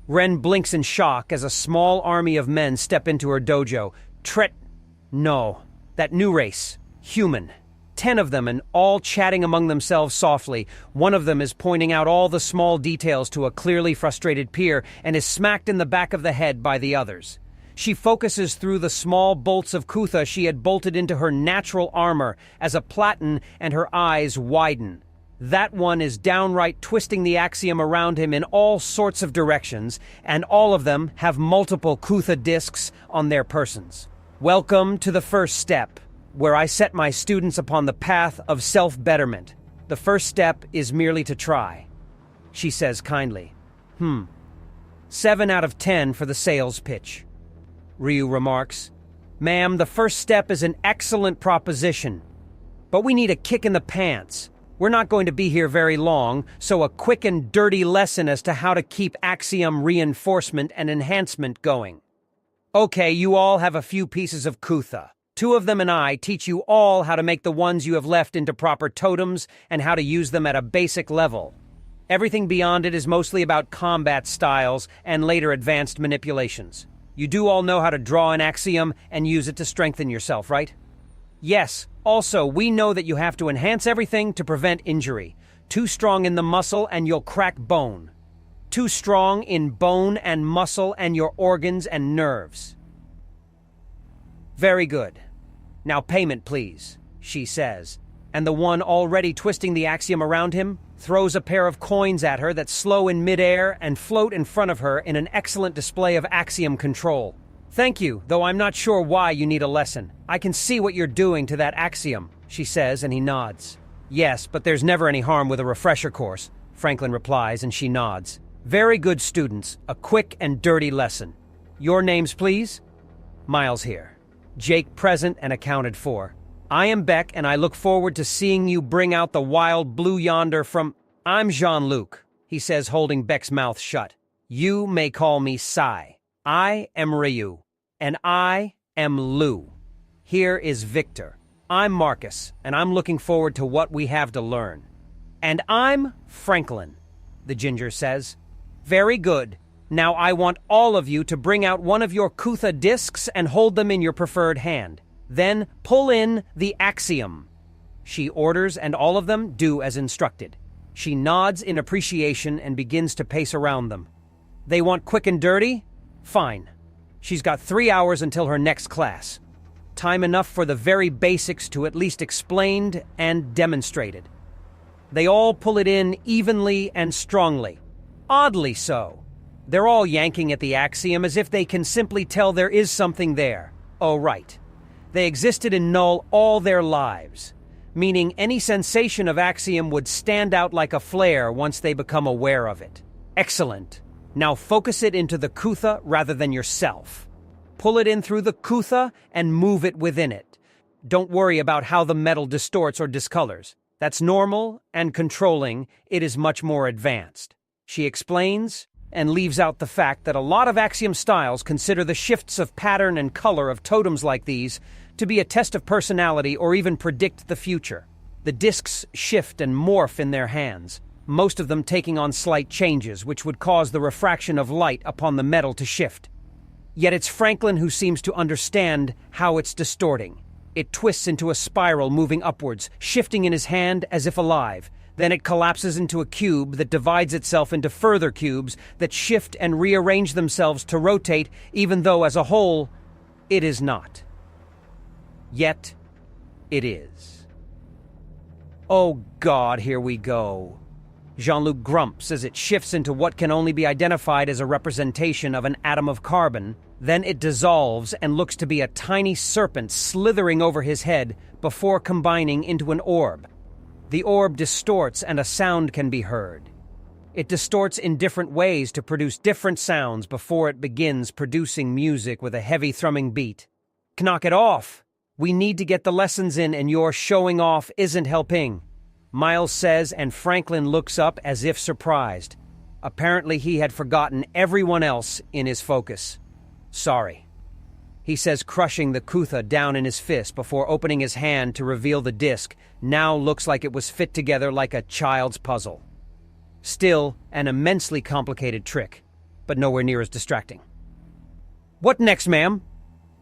Wren blinks in shock as a small army of men step into her dojo. No, that new race, human. 10 of them, and all chatting among themselves softly. One of them is pointing out all the small details to a clearly frustrated peer and is smacked in the back of the head by the others. She focuses through the small bolts of Kutha she had bolted into her natural armor as a Platen, and her eyes widen. That one is downright twisting the axiom around him in all sorts of directions, and all of them have multiple Kutha discs on their persons. Welcome to the first step, where I set my students upon the path of self-betterment. The first step is merely to try, she says kindly. 7 out of 10 for the sales pitch. Ryu remarks, "Ma'am, the first step is an excellent proposition, but we need a kick in the pants. We're not going to be here very long, so a quick and dirty lesson as to how to keep axiom reinforcement and enhancement going. Okay, you all have a few pieces of Kutha. 2 of them and I teach you all how to make the ones you have left into proper totems and how to use them at a basic level. Everything beyond it is mostly about combat styles and later advanced manipulations. You do all know how to draw an axiom and use it to strengthen yourself, right? Yes, also, we know that you have to enhance everything to prevent injury. Too strong in the muscle and you'll crack bone. Too strong in bone and muscle and your organs and nerves." "Very good. Now payment, please," she says, and the one already twisting the axiom around him throws a pair of coins at her that slow in midair and float in front of her in an excellent display of axiom control. "Thank you, though I'm not sure why you need a lesson. I can see what you're doing to that axiom," she says, and he nods. "Yes, but there's never any harm with a refresher course," Franklin replies, and she nods. "Very good, students. A quick and dirty lesson. Your names, please?" "Miles here. Jake present and accounted for. I am Beck, and I look forward to seeing you bring out the wild blue yonder from—" "I'm Jean-Luc," he says, holding Beck's mouth shut. "You may call me Sci. I am Ryu, and I am Lou. Here is Victor. I'm Marcus, and I'm looking forward to what we have to learn. And I'm Franklin," the ginger says. "Very good. Now I want all of you to bring out one of your Kutha discs and hold them in your preferred hand. Then pull in the axiom." She orders, and all of them do as instructed. She nods in appreciation and begins to pace around them. "They want quick and dirty? Fine. She's got 3 hours until her next class. Time enough for the very basics to at least explained and demonstrated." They all pull it in evenly and strongly. Oddly so. They're all yanking at the axiom as if they can simply tell there is something there. Oh, right. They existed in null all their lives, meaning any sensation of axiom would stand out like a flare once they become aware of it. Excellent. Now focus it into the Kutha rather than yourself. Pull it in through the Kutha and move it within it. Don't worry about how the metal distorts or discolors. That's normal and controlling. It is much more advanced. She explains and leaves out the fact that a lot of axiom styles consider the shifts of pattern and color of totems like these to be a test of personality or even predict the future. The discs shift and morph in their hands, most of them taking on slight changes which would cause the refraction of light upon the metal to shift. Yet it's Franklin who seems to understand how it's distorting. It twists into a spiral moving upwards, shifting in his hand as if alive. Then it collapses into a cube that divides itself into further cubes that shift and rearrange themselves to rotate, even though as a whole, it is not. Yet, it is. "Oh God, here we go." Jean-Luc grumps as it shifts into what can only be identified as a representation of an atom of carbon. Then it dissolves and looks to be a tiny serpent slithering over his head before combining into an orb. The orb distorts and a sound can be heard. It distorts in different ways to produce different sounds before it begins producing music with a heavy thrumming beat. "Knock it off! We need to get the lessons in and your showing off isn't helping," Miles says, and Franklin looks up as if surprised. Apparently he had forgotten everyone else in his focus. "Sorry," he says, crushing the Kutha down in his fist before opening his hand to reveal the disc. Now looks like it was fit together like a child's puzzle. Still, an immensely complicated trick. but nowhere near as distracting. "What next, ma'am?"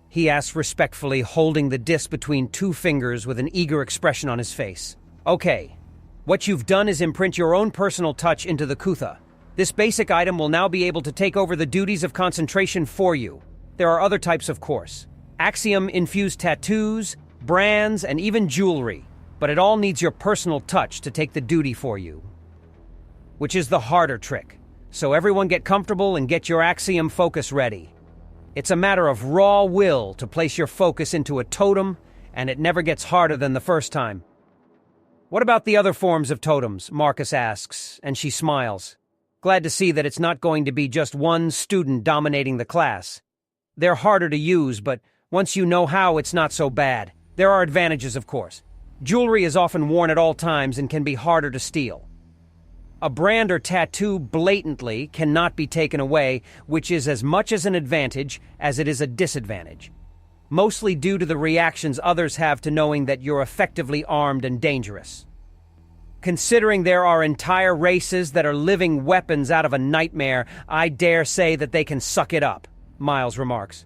he asks respectfully, holding the disc between two fingers with an eager expression on his face. "Okay. What you've done is imprint your own personal touch into the Kutha. This basic item will now be able to take over the duties of concentration for you. There are other types, of course. Axiom-infused tattoos, brands, and even jewelry. But it all needs your personal touch to take the duty for you. Which is the harder trick. So everyone get comfortable and get your Axiom focus ready. It's a matter of raw will to place your focus into a totem, and it never gets harder than the first time." "What about the other forms of totems?" Marcus asks, and she smiles. Glad to see that it's not going to be just one student dominating the class. They're harder to use, but once you know how, it's not so bad. There are advantages, of course. Jewelry is often worn at all times and can be harder to steal. A brand or tattoo blatantly cannot be taken away, which is as much as an advantage as it is a disadvantage. Mostly due to the reactions others have to knowing that you're effectively armed and dangerous. Considering there are entire races that are living weapons out of a nightmare, I dare say that they can suck it up, Miles remarks.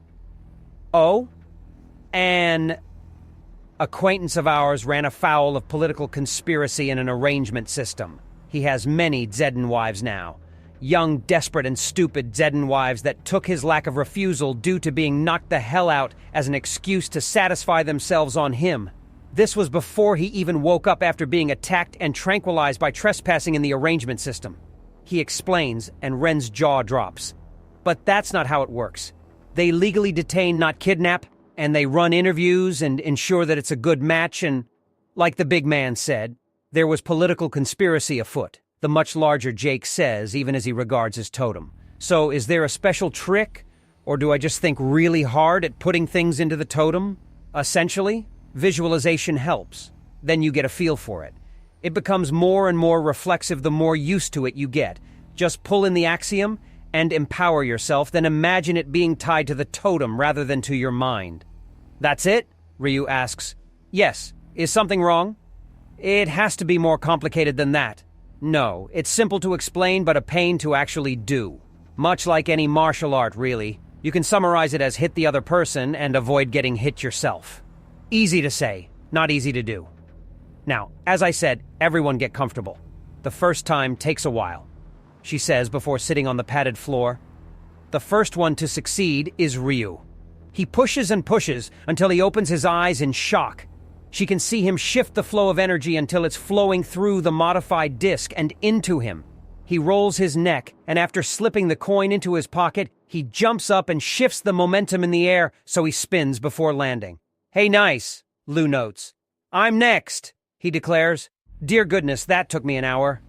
"Oh? An acquaintance of ours ran afoul of political conspiracy in an arrangement system. He has many Zedden wives now. Young, desperate, and stupid Zedden wives that took his lack of refusal due to being knocked the hell out as an excuse to satisfy themselves on him. This was before he even woke up after being attacked and tranquilized by trespassing in the arrangement system." He explains, and Wren's jaw drops. "But that's not how it works. They legally detain, not kidnap, and they run interviews and ensure that it's a good match, and, like the big man said, there was political conspiracy afoot," the much larger Jake says, even as he regards his totem. "So is there a special trick, or do I just think really hard at putting things into the totem? Essentially, visualization helps. Then you get a feel for it. It becomes more and more reflexive the more used to it you get. Just pull in the axiom and empower yourself, then imagine it being tied to the totem rather than to your mind." "That's it?" Ryu asks. "Yes. Is something wrong?" "It has to be more complicated than that." "No, it's simple to explain but a pain to actually do. Much like any martial art, really. You can summarize it as hit the other person and avoid getting hit yourself. Easy to say, not easy to do. Now, as I said, everyone get comfortable. The first time takes a while," she says before sitting on the padded floor. "The first one to succeed is Ryu. He pushes and pushes until he opens his eyes in shock. She can see him shift the flow of energy until it's flowing through the modified disc and into him. He rolls his neck, and after slipping the coin into his pocket, he jumps up and shifts the momentum in the air so he spins before landing. "Hey, nice," Lou notes. "I'm next," he declares. "Dear goodness, that took me an hour."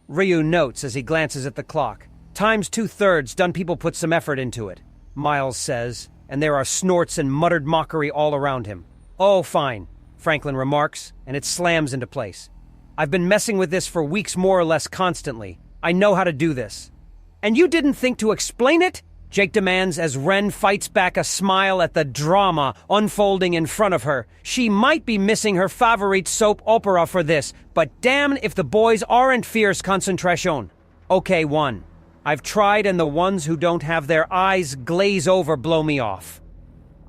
Ryu notes as he glances at the clock. "Time's 2/3, done people put some effort into it," Miles says, and there are snorts and muttered mockery all around him. "Oh, fine," Franklin remarks, and it slams into place. "I've been messing with this for weeks more or less constantly. I know how to do this." "And you didn't think to explain it?" Jake demands as Wren fights back a smile at the drama unfolding in front of her. She might be missing her favorite soap opera for this, but damn if the boys aren't fierce concentration. "Okay, one. I've tried and the ones who don't have their eyes glaze over blow me off.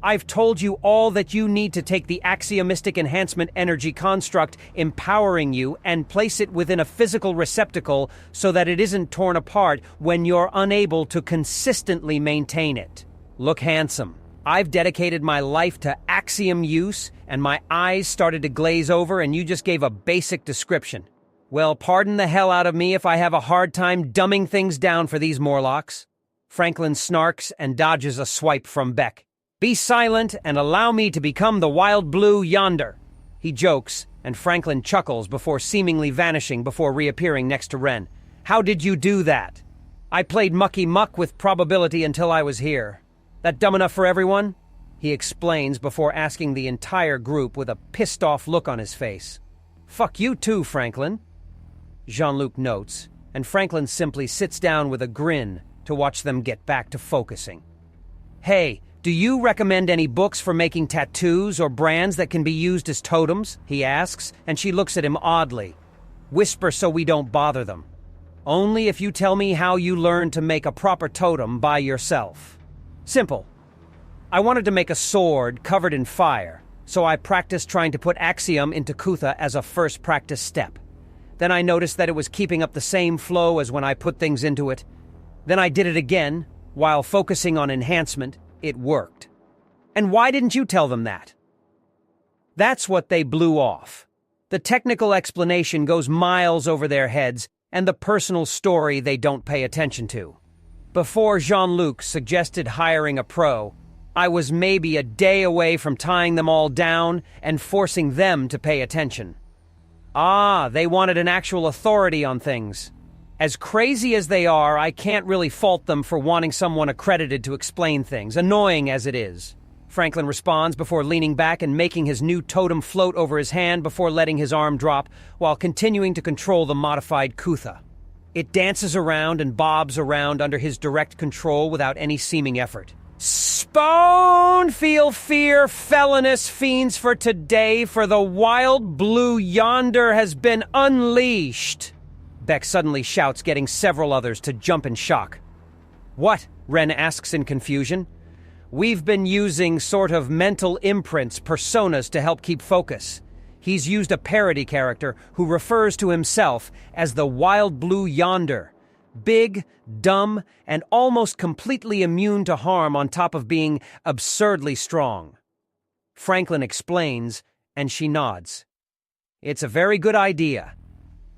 I've told you all that you need to take the axiomistic enhancement energy construct empowering you and place it within a physical receptacle so that it isn't torn apart when you're unable to consistently maintain it. Look handsome. I've dedicated my life to axiom use and my eyes started to glaze over and you just gave a basic description. Well, pardon the hell out of me if I have a hard time dumbing things down for these Morlocks." Franklin snarks and dodges a swipe from Beck. "Be silent and allow me to become the wild blue yonder," he jokes, and Franklin chuckles before seemingly vanishing before reappearing next to Wren. "How did you do that?" "I played mucky muck with probability until I was here. That dumb enough for everyone?" he explains before asking the entire group with a pissed-off look on his face. "Fuck you too, Franklin," Jean-Luc notes, and Franklin simply sits down with a grin to watch them get back to focusing. "Hey, do you recommend any books for making tattoos or brands that can be used as totems?" he asks, and she looks at him oddly. "Whisper so we don't bother them." Only if you tell me how you learned to make a proper totem by yourself. Simple. I wanted to make a sword covered in fire, so I practiced trying to put Axiom into Kutha as a first practice step. Then I noticed that it was keeping up the same flow as when I put things into it. Then I did it again. While focusing on enhancement, it worked. And why didn't you tell them that? That's what they blew off. The technical explanation goes miles over their heads, and the personal story they don't pay attention to. Before Jean-Luc suggested hiring a pro, I was maybe a day away from tying them all down and forcing them to pay attention. They wanted an actual authority on things. As crazy as they are, I can't really fault them for wanting someone accredited to explain things, annoying as it is. Franklin responds before leaning back and making his new totem float over his hand before letting his arm drop, while continuing to control the modified Kutha. It dances around and bobs around under his direct control without any seeming effort. Spawn! Feel fear, felonious fiends for today, for the wild blue yonder has been unleashed! Beck suddenly shouts, getting several others to jump in shock. What? Wren asks in confusion. We've been using sort of mental imprints, personas, to help keep focus. He's used a parody character who refers to himself as the wild blue yonder. Big, dumb, and almost completely immune to harm on top of being absurdly strong. Franklin explains, and she nods. It's a very good idea.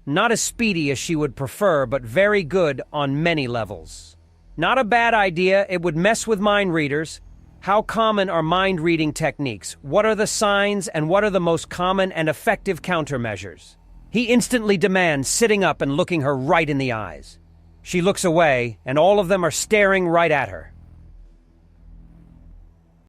Not as speedy as she would prefer, but very good on many levels. Not a bad idea. It would mess with mind readers. How common are mind reading techniques? What are the signs, and what are the most common and effective countermeasures? He instantly demands, sitting up and looking her right in the eyes. She looks away, and all of them are staring right at her.